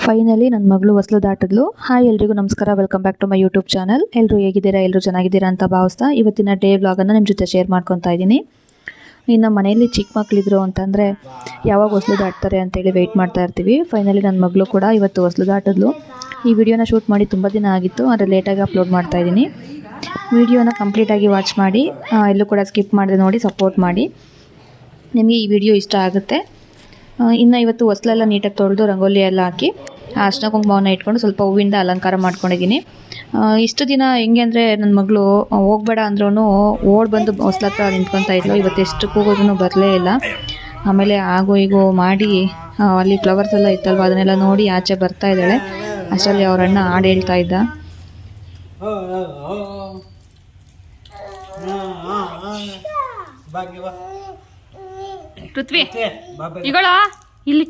Finally ನನ್ನ ಮಗಳು ಹೊಸಲು ದಾಟಿದ್ಲು. Hi ಎಲ್ರಿಗೂ ನಮಸ್ಕಾರ, welcome back to my YouTube channel. ಎಲ್ಲರೂ ಹೇಗಿದ್ದೀರಾ? ಎಲ್ಲರೂ ಚೆನ್ನಾಗಿದ್ದೀರಾ ಅಂತ ಭಾವಿಸ್ತಾ ಇವತ್ತಿನ ಡೇ ವ್ಲಾಗನ್ನು ನಿಮ್ಮ ಜೊತೆ ಶೇರ್ ಮಾಡ್ಕೊತಾ ಇದ್ದೀನಿ. ಇನ್ನು ಮನೆಯಲ್ಲಿ ಚಿಕ್ಕ ಮಕ್ಕಳಿದ್ರು ಅಂತಂದರೆ ಯಾವಾಗ ಹೊಸಲು ದಾಟ್ತಾರೆ ಅಂತೇಳಿ ವೆಯ್ಟ್ ಮಾಡ್ತಾ ಇರ್ತೀವಿ. ಫೈನಲಿ ನನ್ನ ಮಗಳು ಕೂಡ ಇವತ್ತು ಹೊಸಲು ದಾಟಿದ್ಲು. ಈ ವಿಡಿಯೋನ ಶೂಟ್ ಮಾಡಿ ತುಂಬ ದಿನ ಆಗಿತ್ತು, ಆದರೆ ಲೇಟಾಗಿ ಅಪ್ಲೋಡ್ ಮಾಡ್ತಾ ಇದ್ದೀನಿ. ವಿಡಿಯೋನ ಕಂಪ್ಲೀಟಾಗಿ ವಾಚ್ ಮಾಡಿ, ಎಲ್ಲೂ ಕೂಡ ಸ್ಕಿಪ್ ಮಾಡದೆ ನೋಡಿ ಸಪೋರ್ಟ್ ಮಾಡಿ. ನಿಮಗೆ ಈ ವಿಡಿಯೋ ಇಷ್ಟ ಆಗುತ್ತೆ. ಇನ್ನು ಇವತ್ತು ಹೊಸಲೆಲ್ಲ ನೀಟಾಗಿ ತೊಳೆದು ರಂಗೋಲಿ ಎಲ್ಲ ಹಾಕಿ ಅರ್ಶಿನ ಕುಂಕುಮವನ್ನು ಇಟ್ಕೊಂಡು ಸ್ವಲ್ಪ ಹೂವಿಂದ ಅಲಂಕಾರ ಮಾಡ್ಕೊಂಡಿದ್ದೀನಿ. ಇಷ್ಟು ದಿನ ಹೆಂಗೆ ಅಂದರೆ ನನ್ನ ಮಗಳು ಹೋಗಬೇಡ ಅಂದ್ರೂ ಓಡ್ ಬಂದು ಹೊಸ್ಲ ಹತ್ರ ನಿಂತ್ಕೊತಾ ಇದ್ಲು. ಇವತ್ತು ಎಷ್ಟು ಕೂಗೋದ್ರೂ ಬರಲೇ ಇಲ್ಲ. ಆಮೇಲೆ ಆಗೋ ಈಗೋ ಮಾಡಿ ಅಲ್ಲಿ ಫ್ಲವರ್ಸ್ ಎಲ್ಲ ಇತ್ತಲ್ವ, ಅದನ್ನೆಲ್ಲ ನೋಡಿ ಆಚೆ ಬರ್ತಾ ಇದ್ದಾಳೆ. ಅಷ್ಟರಲ್ಲಿ ಅವ್ರ ಅಣ್ಣ ಹಾಡು ಹೇಳ್ತಾ ಇದ್ದ. ಪೃಥ್ವಿ ಇಗಳ ಇಲ್ಲಿ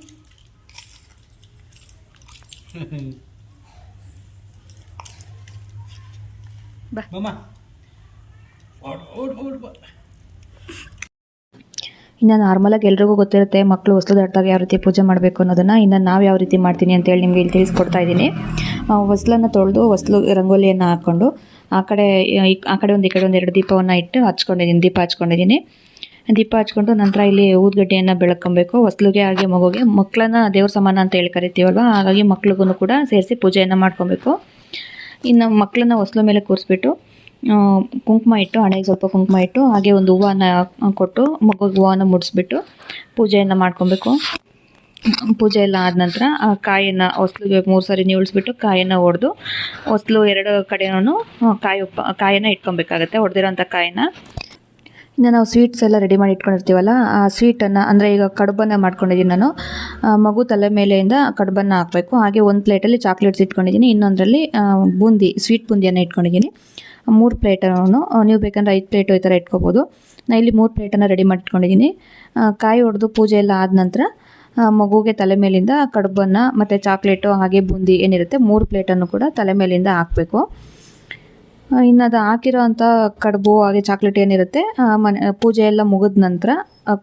ಇನ್ನು ನಾರ್ಮಲಾಗಿ ಎಲ್ರಿಗೂ ಗೊತ್ತಿರುತ್ತೆ ಮಕ್ಕಳು ಹೊಸಲು ದಾಟಿದಾಗ ಯಾವ ರೀತಿ ಪೂಜೆ ಮಾಡಬೇಕು ಅನ್ನೋದನ್ನು. ಇನ್ನು ನಾವು ಯಾವ ರೀತಿ ಮಾಡ್ತೀನಿ ಅಂತೇಳಿ ನಿಮಗೆ ಇಲ್ಲಿ ತಿಳಿಸ್ಕೊಡ್ತಾ ಇದ್ದೀನಿ. ಹೊಸಲನ್ನು ತೊಳೆದು ಹೊಸಲು ರಂಗೋಲಿಯನ್ನು ಹಾಕ್ಕೊಂಡು ಆ ಕಡೆ ಒಂದು ಈ ಕಡೆ ಒಂದು 2 ದೀಪವನ್ನು ಇಟ್ಟು ದೀಪ ಹಚ್ಕೊಂಡಿದ್ದೀನಿ. ದೀಪ ಹಚ್ಕೊಂಡು ನಂತರ ಇಲ್ಲಿ ಊದ್ಗಡ್ಡೆಯನ್ನು ಬೆಳಕೊಬೇಕು. ಹೊಸಲಿಗೆ ಹಾಗೆ ಮಗುಗೆ, ಮಕ್ಕಳನ್ನ ದೇವ್ರ ಸಮಾನ ಅಂತ ಹೇಳಿ ಕರಿತೀವಲ್ವ, ಹಾಗಾಗಿ ಮಕ್ಳಿಗೂ ಕೂಡ ಸೇರಿಸಿ ಪೂಜೆಯನ್ನು ಮಾಡ್ಕೊಬೇಕು. ಇನ್ನು ಮಕ್ಕಳನ್ನ ಹೊಸಲು ಮೇಲೆ ಕೂರಿಸ್ಬಿಟ್ಟು ಕುಂಕುಮ ಇಟ್ಟು, ಹಣೆಗೆ ಸ್ವಲ್ಪ ಕುಂಕುಮ ಇಟ್ಟು ಹಾಗೆ ಒಂದು ಹೂವನ್ನು ಕೊಟ್ಟು ಮಗುಗೆ ಹೂವನ್ನು ಮುಡಿಸ್ಬಿಟ್ಟು ಪೂಜೆಯನ್ನು ಮಾಡ್ಕೊಬೇಕು. ಪೂಜೆ ಎಲ್ಲ ಆದ ನಂತರ ಕಾಯನ್ನು ಹೊಸಲಿಗೆ 3 ಸಾರಿ ನೀವಿಳಿಸ್ಬಿಟ್ಟು ಕಾಯನ್ನು ಹೊಡೆದು ಹೊಸಲು 2 ಕಡೆಯೂ ಕಾಯನ್ನು ಇಟ್ಕೊಬೇಕಾಗತ್ತೆ, ಹೊಡೆದಿರೋಂಥ ಕಾಯನ್ನು. ಇನ್ನು ನಾವು ಸ್ವೀಟ್ಸ್ ಎಲ್ಲ ರೆಡಿ ಮಾಡಿ ಇಟ್ಕೊಂಡಿರ್ತೀವಲ್ಲ, ಆ ಸ್ವೀಟನ್ನು ಅಂದರೆ ಈಗ ಕಡುಬನ್ನು ಮಾಡ್ಕೊಂಡಿದ್ದೀನಿ ನಾನು. ಮಗು ತಲೆ ಮೇಲೆಯಿಂದ ಕಡುಬನ್ನು ಹಾಕಬೇಕು. ಹಾಗೆ ಒಂದು ಪ್ಲೇಟಲ್ಲಿ ಚಾಕ್ಲೇಟ್ಸ್ ಇಟ್ಕೊಂಡಿದ್ದೀನಿ, ಇನ್ನೊಂದರಲ್ಲಿ ಸ್ವೀಟ್ ಬೂಂದಿಯನ್ನು ಇಟ್ಕೊಂಡಿದ್ದೀನಿ. 3 ಪ್ಲೇಟನ್ನು ನೀವು ಬೇಕಂದ್ರೆ 5 ಪ್ಲೇಟು ಈ ಥರ ಇಟ್ಕೋಬೋದು. ನಾನು ಇಲ್ಲಿ 3 ಪ್ಲೇಟನ್ನು ರೆಡಿ ಮಾಡಿ ಇಟ್ಕೊಂಡಿದ್ದೀನಿ. ಕಾಯಿ ಹೊಡೆದು ಪೂಜೆ ಎಲ್ಲ ಆದ ನಂತರ ಮಗುಗೆ ತಲೆ ಮೇಲಿಂದ ಕಡುಬನ್ನು ಮತ್ತು ಚಾಕ್ಲೇಟು ಹಾಗೆ ಬೂಂದಿ ಏನಿರುತ್ತೆ 3 ಪ್ಲೇಟನ್ನು ಕೂಡ ತಲೆ ಮೇಲಿಂದ ಹಾಕಬೇಕು. ಇನ್ನು ಅದು ಹಾಕಿರೋ ಅಂಥ ಕಡುಬು ಹಾಗೆ ಚಾಕ್ಲೇಟ್ ಏನಿರುತ್ತೆ ಪೂಜೆ ಎಲ್ಲ ಮುಗಿದ ನಂತರ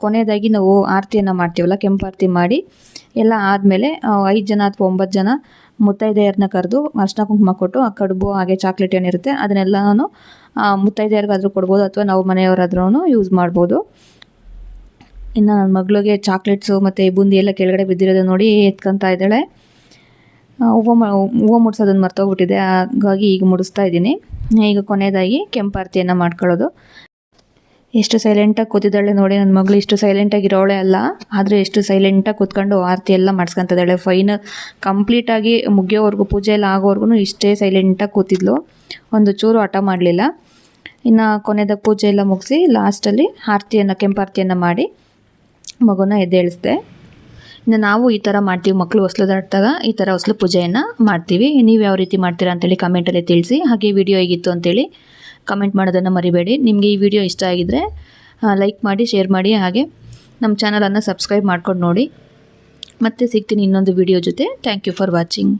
ಕೊನೆಯದಾಗಿ ನಾವು ಆರತಿಯನ್ನು ಮಾಡ್ತೀವಲ್ಲ, ಕೆಂಪು ಆರತಿ ಮಾಡಿ ಎಲ್ಲ ಆದಮೇಲೆ 5 ಜನ ಅಥವಾ 9 ಜನ ಮುತ್ತೈದೆಯರನ್ನ ಕರೆದು ಅರ್ಶಿನ ಕುಂಕುಮ ಕೊಟ್ಟು ಆ ಕಡುಬು ಹಾಗೆ ಚಾಕ್ಲೇಟ್ ಏನಿರುತ್ತೆ ಅದನ್ನೆಲ್ಲನೂ ಮುತ್ತೈದೆಯರಿಗಾದರೂ ಕೊಡ್ಬೋದು ಅಥವಾ ನಾವು ಮನೆಯವರಾದ್ರೂ ಯೂಸ್ ಮಾಡ್ಬೋದು. ಇನ್ನು ನನ್ನ ಮಗಳಿಗೆ ಚಾಕ್ಲೇಟ್ಸು ಮತ್ತು ಬೂಂದಿ ಎಲ್ಲ ಕೆಳಗಡೆ ಬಿದ್ದಿರೋದು ನೋಡಿ ಎತ್ಕೊತಾ ಇದ್ದಾಳೆ. ಹೂವು ಮುಡ್ಸೋದನ್ನು ಮರ್ತೋಗ್ಬಿಟ್ಟಿದೆ, ಹಾಗಾಗಿ ಈಗ ಮುಡಿಸ್ತಾ ಇದ್ದೀನಿ. ಈಗ ಕೊನೆಯದಾಗಿ ಕೆಂಪಾರತಿಯನ್ನು ಮಾಡ್ಕೊಳ್ಳೋದು. ಎಷ್ಟು ಸೈಲೆಂಟಾಗಿ ಕೂತಿದ್ದಾಳೆ ನೋಡಿ ನನ್ನ ಮಗಳು. ಇಷ್ಟು ಸೈಲೆಂಟಾಗಿರೋಳೆ ಅಲ್ಲ, ಆದರೆ ಎಷ್ಟು ಸೈಲೆಂಟಾಗಿ ಕೂತ್ಕೊಂಡು ಆರತಿ ಎಲ್ಲ ಮಾಡಿಸ್ಕೊತಿದ್ದಾಳೆ. ಕಂಪ್ಲೀಟಾಗಿ ಮುಗಿಯೋವರೆಗೂ, ಪೂಜೆ ಎಲ್ಲ ಆಗೋವರೆಗೂ ಇಷ್ಟೇ ಸೈಲೆಂಟಾಗಿ ಕೂತಿದ್ಲು, ಒಂದು ಚೂರು ಹಠ ಮಾಡಲಿಲ್ಲ. ಇನ್ನು ಕೊನೆಯದಾಗಿ ಪೂಜೆ ಎಲ್ಲ ಮುಗಿಸಿ ಲಾಸ್ಟಲ್ಲಿ ಕೆಂಪಾರತಿಯನ್ನು ಮಾಡಿ ಮಗುನ ಎದ್ದೇಳಿಸ್ದೆ. ಇನ್ನು ನಾವು ಈ ಥರ ಮಾಡ್ತೀವಿ, ಮಕ್ಕಳು ಹೊಸಲು ದಾಟಿದಾಗ ಈ ಥರ ಹೊಸಲು ಪೂಜೆಯನ್ನು ಮಾಡ್ತೀವಿ. ನೀವು ಯಾವ ರೀತಿ ಮಾಡ್ತೀರಾ ಅಂತೇಳಿ ಕಮೆಂಟಲ್ಲಿ ತಿಳಿಸಿ. ಹಾಗೆ ವಿಡಿಯೋ ಹೇಗಿತ್ತು ಅಂತೇಳಿ ಕಮೆಂಟ್ ಮಾಡೋದನ್ನು ಮರಿಬೇಡಿ. ನಿಮಗೆ ಈ ವಿಡಿಯೋ ಇಷ್ಟ ಆಗಿದ್ದರೆ ಲೈಕ್ ಮಾಡಿ, ಶೇರ್ ಮಾಡಿ, ಹಾಗೆ ನಮ್ಮ ಚಾನಲನ್ನು ಸಬ್ಸ್ಕ್ರೈಬ್ ಮಾಡ್ಕೊಂಡು ನೋಡಿ. ಮತ್ತೆ ಸಿಗ್ತೀನಿ ಇನ್ನೊಂದು ವಿಡಿಯೋ ಜೊತೆ. Thank you for watching.